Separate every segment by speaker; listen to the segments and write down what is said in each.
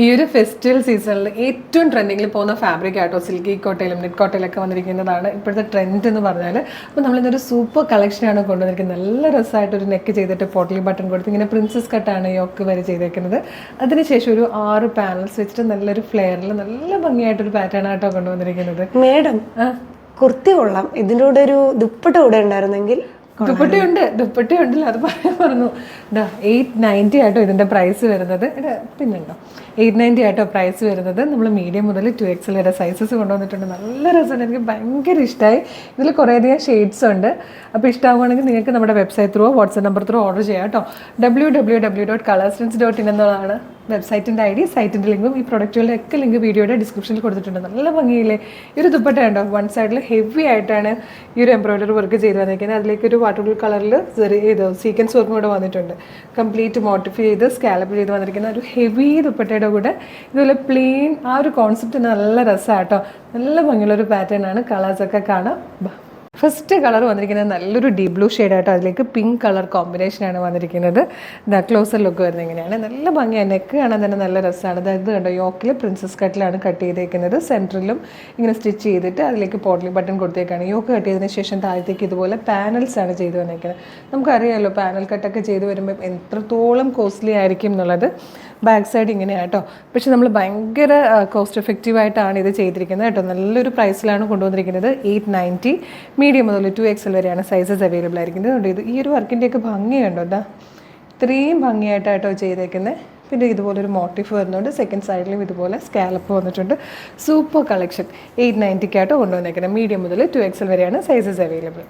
Speaker 1: ഈ ഒരു ഫെസ്റ്റിവൽ സീസണിൽ ഏറ്റവും ട്രെൻഡിങ്ങിൽ പോകുന്ന ഫാബ്രിക് ആട്ടോ സിൽക്കി കോട്ടയിലും നെറ്റ് കോട്ടയിലൊക്കെ വന്നിരിക്കുന്നതാണ് ഇപ്പോഴത്തെ ട്രെൻഡ് എന്ന് പറഞ്ഞാൽ. അപ്പോൾ നമ്മളിന്നൊരു സൂപ്പർ കളക്ഷനാണ് കൊണ്ടുവന്നിരിക്കുന്നത്. നല്ല രസമായിട്ടൊരു നെക്ക് ചെയ്തിട്ട് പോട്ടലി ബട്ടൺ കൊടുത്ത് ഇങ്ങനെ പ്രിൻസസ് കട്ടാണ് യോക്ക് വരെ ചെയ്തേക്കുന്നത്. അതിനുശേഷം ഒരു 6 പാനൽസ് വെച്ചിട്ട് നല്ലൊരു ഫ്ലെയറിൽ നല്ല ഭംഗിയായിട്ടൊരു പാറ്റേൺ ആട്ടോ കൊണ്ടുവന്നിരിക്കുന്നത്.
Speaker 2: മേഡം കുർത്തി കൊള്ളാം. ഇതിൻ്റെ കൂടെ ഒരു ദുപ്പട്ട കൂടെ ഉണ്ടായിരുന്നെങ്കിൽ.
Speaker 1: ദുപ്പട്ടയുണ്ടല്ലോ, അത് പറയാൻ പറഞ്ഞു. 890 ആട്ടോ ഇതിൻ്റെ പ്രൈസ് വരുന്നത്. പിന്നുണ്ടോ 890 ആട്ടോ പ്രൈസ് വരുന്നത്. നമ്മൾ മീഡിയം മുതൽ 2XL വരെ സൈസസ് കൊണ്ടുവന്നിട്ടുണ്ട്. നല്ല രസമാണ്, എനിക്ക് ഭയങ്കര ഇഷ്ടമായി. ഇതിൽ കുറേയധികം ഷെയ്ഡ്സ് ഉണ്ട്. അപ്പോൾ ഇഷ്ടമാവുകയാണെങ്കിൽ നിങ്ങൾക്ക് നമ്മുടെ website through WhatsApp number through order ചെയ്യാം കേട്ടോ. www.colorsense.in എന്നുള്ളതാണ് വെബ്സൈറ്റിൻ്റെ ID. സൈറ്റിൻ്റെ ലിങ്കും ഈ പ്രൊഡക്റ്റുകളുടെ ഒക്കെ ലിങ്ക് വീഡിയോയുടെ ഡിസ്ക്രിപ്ഷനിൽ കൊടുത്തിട്ടുണ്ട്. നല്ല ഭംഗിയില്ലേ ഈ ഒരു ദുപ്പട്ട ഉണ്ടോ. വൺ സൈഡിൽ ഹെവി ആയിട്ടാണ് ഈ ഒരു എംബ്രോയിഡറി വർക്ക് ചെയ്ത് വന്നിരിക്കുന്നത്. അതിലേക്കൊരു വാട്ടർ കളറിൽ ഇത് സീക്വൻസ് വർക്കും കൂടെ വന്നിട്ടുണ്ട്. കംപ്ലീറ്റ് മോട്ടിഫൈ ചെയ്ത് സ്കാലപ്പ് ചെയ്ത് വന്നിരിക്കുന്ന ഒരു ഹെവി ദുപ്പട്ടയുടെ കൂടെ ഇതുപോലെ പ്ലെയിൻ ആ ഒരു കോൺസെപ്റ്റ് നല്ല രസമാണ് കേട്ടോ. നല്ല ഭംഗിയുള്ളൊരു പാറ്റേൺ ആണ്. കളേഴ്സൊക്കെ കാണാം. ഫസ്റ്റ് കളർ വന്നിരിക്കുന്നത് നല്ലൊരു ഡീപ് ബ്ലൂ ഷെയ്ഡായിട്ടോ. അതിലേക്ക് പിങ്ക് കളർ കോമ്പിനേഷനാണ് വന്നിരിക്കുന്നത്. ക്ലോസർ ലുക്ക് വരുന്നത് ഇങ്ങനെയാണ്. നല്ല ഭംഗിയാണ്. നെക്ക് കാണാൻ തന്നെ നല്ല രസമാണ്. അതായത് കണ്ടോ യോക്കിൽ പ്രിൻസസ് കട്ടിലാണ് കട്ട് ചെയ്തേക്കുന്നത്. സെൻറ്ററിലും ഇങ്ങനെ സ്റ്റിച്ച് ചെയ്തിട്ട് അതിലേക്ക് പോട്ടലി ബട്ടൺ കൊടുത്തേക്കാണ്. യോക്ക് കട്ട് ചെയ്തതിന് ശേഷം താഴത്തേക്ക് ഇതുപോലെ പാനൽസ് ആണ് ചെയ്ത് വന്നേക്കുന്നത്. നമുക്കറിയാമല്ലോ പാനൽ കട്ടൊക്കെ ചെയ്ത് വരുമ്പോൾ എത്രത്തോളം കോസ്റ്റ്ലി ആയിരിക്കും എന്നുള്ളത്. ബാക്ക് സൈഡ് ഇങ്ങനെയാണ് കേട്ടോ. പക്ഷെ നമ്മൾ ഭയങ്കര കോസ്റ്റ് എഫക്റ്റീവായിട്ടാണ് ഇത് ചെയ്തിരിക്കുന്നത് കേട്ടോ. നല്ലൊരു പ്രൈസിലാണ് കൊണ്ടുവന്നിരിക്കുന്നത്. 890 മീഡിയം മുതൽ 2XL വരെയാണ് സൈസസ് അവൈലബിൾ ആയിരിക്കുന്നത്. ഇത് ഈ ഒരു വർക്കിൻ്റെയൊക്കെ ഭംഗിയുണ്ടോ എന്താ ഇത്രയും ഭംഗിയായിട്ടാട്ടോ ചെയ്തേക്കുന്നത്. പിന്നെ ഇതുപോലൊരു മോട്ടീഫ് വരുന്നുണ്ട്. സെക്കൻഡ് സൈഡിലും ഇതുപോലെ സ്കാലപ്പ് വന്നിട്ടുണ്ട്. Super collection. 890 കൊണ്ടുവന്നേക്കുന്നത്. മീഡിയം മുതൽ 2XL വരെയാണ് സൈസസ് അവൈലബിൾ.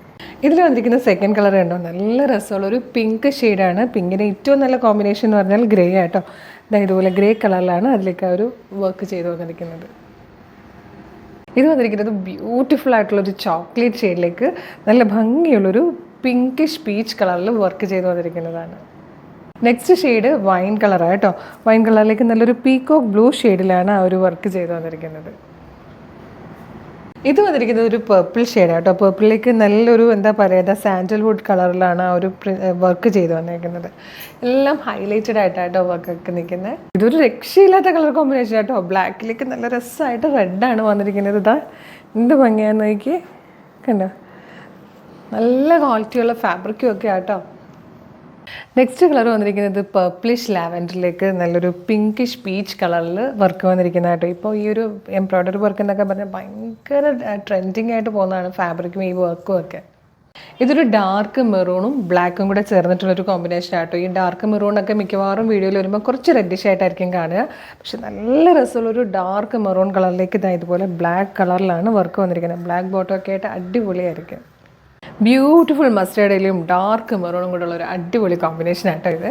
Speaker 1: ഇതിൽ വന്നിരിക്കുന്ന സെക്കൻഡ് കളർ ഉണ്ടോ നല്ല രസമുള്ളൊരു പിങ്ക് ഷെയ്ഡാണ്. പിങ്കിന് ഏറ്റവും നല്ല കോമ്പിനേഷൻ എന്ന് പറഞ്ഞാൽ ഗ്രേ ആട്ടോ. ഇതുപോലെ ഗ്രേ കളറിലാണ് അതിലേക്ക് ഒരു വർക്ക് ചെയ്ത് വന്നിരിക്കുന്നത്. ഇത് വന്നിരിക്കുന്നത് ബ്യൂട്ടിഫുൾ ആയിട്ടുള്ളൊരു ചോക്ലേറ്റ് ഷെയ്ഡിലേക്ക് നല്ല ഭംഗിയുള്ളൊരു പിങ്കിഷ് പീച്ച് കളറിൽ വർക്ക് ചെയ്ത് വന്നിരിക്കുന്നതാണ്. നെക്സ്റ്റ് ഷെയ്ഡ് വൈൻ കളറാണ് കേട്ടോ. വൈൻ കളറിലേക്ക് നല്ലൊരു പീകോക്ക് ബ്ലൂ ഷെയ്ഡിലാണ് ആ ഒരു വർക്ക് ചെയ്ത് വന്നിരിക്കുന്നത്. ഇത് വന്നിരിക്കുന്നത് ഒരു പേർപ്പിൾ ഷെയ്ഡാണ് കേട്ടോ. പേർപ്പിളിലേക്ക് നല്ലൊരു എന്താ പറയുക സാൻഡൽവുഡ് കളറിലാണ് ആ ഒരു വർക്ക് ചെയ്ത് വന്നിരിക്കുന്നത്. എല്ലാം ഹൈലൈറ്റഡ് ആയിട്ടാട്ടോ വർക്കൊക്കെ നിൽക്കുന്നത്. ഇതൊരു രക്ഷയില്ലാത്ത കളർ കോമ്പിനേഷൻ ആട്ടോ. ബ്ലാക്കിലേക്ക് നല്ല രസമായിട്ട് റെഡാണ് വന്നിരിക്കുന്നത്. ഇതാ എന്ത് ഭംഗിയാന്ന് നോക്കി കണ്ടോ. നല്ല ക്വാളിറ്റിയുള്ള ഫാബ്രിക്കും ഒക്കെ ആട്ടോ. നെക്സ്റ്റ് കളർ വന്നിരിക്കുന്നത് പർപ്പിളിഷ് ലാവൻഡറിലേക്ക് നല്ലൊരു പിങ്കിഷ് പീച്ച് കളറിൽ വർക്ക് വന്നിരിക്കുന്ന കേട്ടോ. ഇപ്പോൾ ഈ ഒരു എംബ്രോയ്ഡറി വർക്ക് എന്നൊക്കെ പറഞ്ഞാൽ ഭയങ്കര ട്രെൻഡിങ് ആയിട്ട് പോകുന്നതാണ് ഫാബ്രിക്കും ഈ വർക്കും ഒക്കെ. ഇതൊരു ഡാർക്ക് മെറൂണും ബ്ലാക്കും കൂടെ ചേർന്നിട്ടുള്ളൊരു കോമ്പിനേഷൻ ആട്ടോ. ഈ ഡാർക്ക് മെറൂണൊക്കെ മിക്കവാറും വീഡിയോയിൽ വരുമ്പോൾ കുറച്ച് റെഡിഷ് ആയിട്ടായിരിക്കും കാണുക. പക്ഷെ നല്ല രസമുള്ളൊരു ഡാർക്ക് മെറൂൺ കളറിലേക്ക് ഇതുപോലെ ബ്ലാക്ക് കളറിലാണ് വർക്ക് വന്നിരിക്കുന്നത്. ബ്ലാക്ക് ബോട്ടം ഒക്കെ ആയിട്ട് അടിപൊളിയായിരിക്കും. ബ്യൂട്ടിഫുൾ മസ്റ്റേർഡിലും ഡാർക്ക് മെറൂണും കൂടെ ഉള്ള ഒരു അടിപൊളി കോമ്പിനേഷൻ ആട്ടോ ഇത്.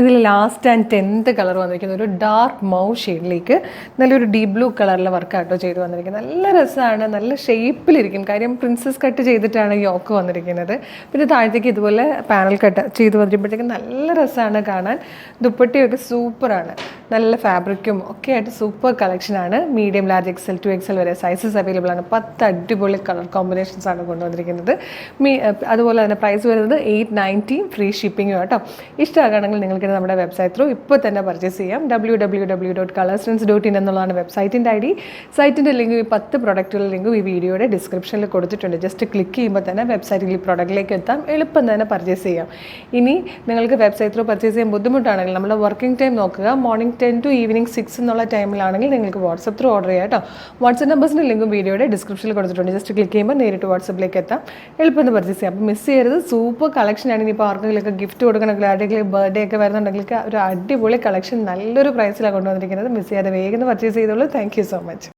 Speaker 1: ഇതിൽ ലാസ്റ്റ് ആൻഡ് 10th കളർ വന്നിരിക്കുന്നത് ഒരു ഡാർക്ക് മൗ ഷെയ്ഡിലേക്ക് നല്ലൊരു ഡീപ് ബ്ലൂ കളറിലെ വർക്കാട്ടോ ചെയ്ത് വന്നിരിക്കുന്നത്. നല്ല രസമാണ്. നല്ല ഷേപ്പിലിരിക്കും. കാര്യം പ്രിൻസസ് കട്ട് ചെയ്തിട്ടാണ് യോക്ക് വന്നിരിക്കുന്നത്. പിന്നെ താഴത്തേക്ക് ഇതുപോലെ പാനൽ കട്ട് ചെയ്ത് വന്നിരിക്കുമ്പോഴത്തേക്കും നല്ല രസമാണ് കാണാൻ. ദുപ്പട്ടയൊക്കെ സൂപ്പറാണ്. നല്ല ഫാബ്രിക്കും ഒക്കെ ആയിട്ട് സൂപ്പർ കളക്ഷനാണ്. മീഡിയം ലാർജ് XL 2XL വരെ സൈസസ് അവൈലബിൾ ആണ്. 10 അടിപൊളി കളർ കോമ്പിനേഷൻസ് ആണ് കൊണ്ടുവന്നിരിക്കുന്നത്. അതുപോലെ തന്നെ പ്രൈസ് വരുന്നത് 890 ഫ്രീ ഷിപ്പിങ്ങും കേട്ടോ. ഇഷ്ടമാണെങ്കിൽ നിങ്ങൾക്ക് നമ്മുടെ വെബ്സൈറ്റ് ത്രൂ ഇപ്പോൾ തന്നെ പർച്ചേസ് ചെയ്യാം. www.colorsense.in എന്നുള്ളതാണ് വെബ്സൈറ്റിൻ്റെ ID. സൈറ്റിൻ്റെ ലിങ്ക് ഈ 10 പ്രൊഡക്റ്റുകളുടെ ലിങ്കും ഈ വീഡിയോയുടെ ഡിസ്ക്രിപ്ഷനിൽ കൊടുത്തിട്ടുണ്ട്. ജസ്റ്റ് ക്ലിക്ക് ചെയ്യുമ്പോൾ തന്നെ വെബ്സൈറ്റിൽ ഈ പ്രൊഡക്റ്റിലേക്ക് എത്താം. എളുപ്പം തന്നെ പർച്ചേസ് ചെയ്യാം. ഇനി നിങ്ങൾക്ക് വെബ്സൈറ്റ് ത്രൂ പർച്ചേസ് ചെയ്യാൻ ബുദ്ധിമുട്ടാണെങ്കിൽ നമ്മുടെ വർക്കിംഗ് ടൈം നോക്കുക. മോർണിംഗ് 10 to ഈവനിങ് 6 എന്നുള്ള ടൈമിലാണെങ്കിൽ നിങ്ങൾക്ക് വാട്സപ്പ് ത്രൂ ഓർഡർ ചെയ്യാം കേട്ടോ. വാട്സപ്പ് നമ്പേഴ്സിൻ്റെ ലിങ്കും വീഡിയോയുടെ ഡിസ്ക്രിപ്ഷനിൽ കൊടുത്തിട്ടുണ്ട്. ജസ്റ്റ് ക്ലിക്ക് ചെയ്യുമ്പോൾ നേരിട്ട് വാട്സപ്പിലേക്ക് എത്താം. എളുപ്പം ഒന്ന് പർച്ചേസ് ചെയ്യാം. അപ്പോൾ മിസ് ചെയ്യരുത്. സൂപ്പർ കളക്ഷനാണ്. ഇനിയിപ്പോൾ ആർക്കെങ്കിലൊക്കെ ഗിഫ്റ്റ് കൊടുക്കണമെങ്കിൽ ആരുടെയെങ്കിലും ബർത്ത്ഡേ ഒക്കെ വരുന്നുണ്ടെങ്കിൽ ഒരു അടിപൊളി കളക്ഷൻ നല്ലൊരു പ്രൈസിലാണ് കൊണ്ടുവന്നിരിക്കുന്നത്. മിസ് ചെയ്യാതെ വേഗം പർച്ചേസ് ചെയ്തോളൂ. Thank you so much.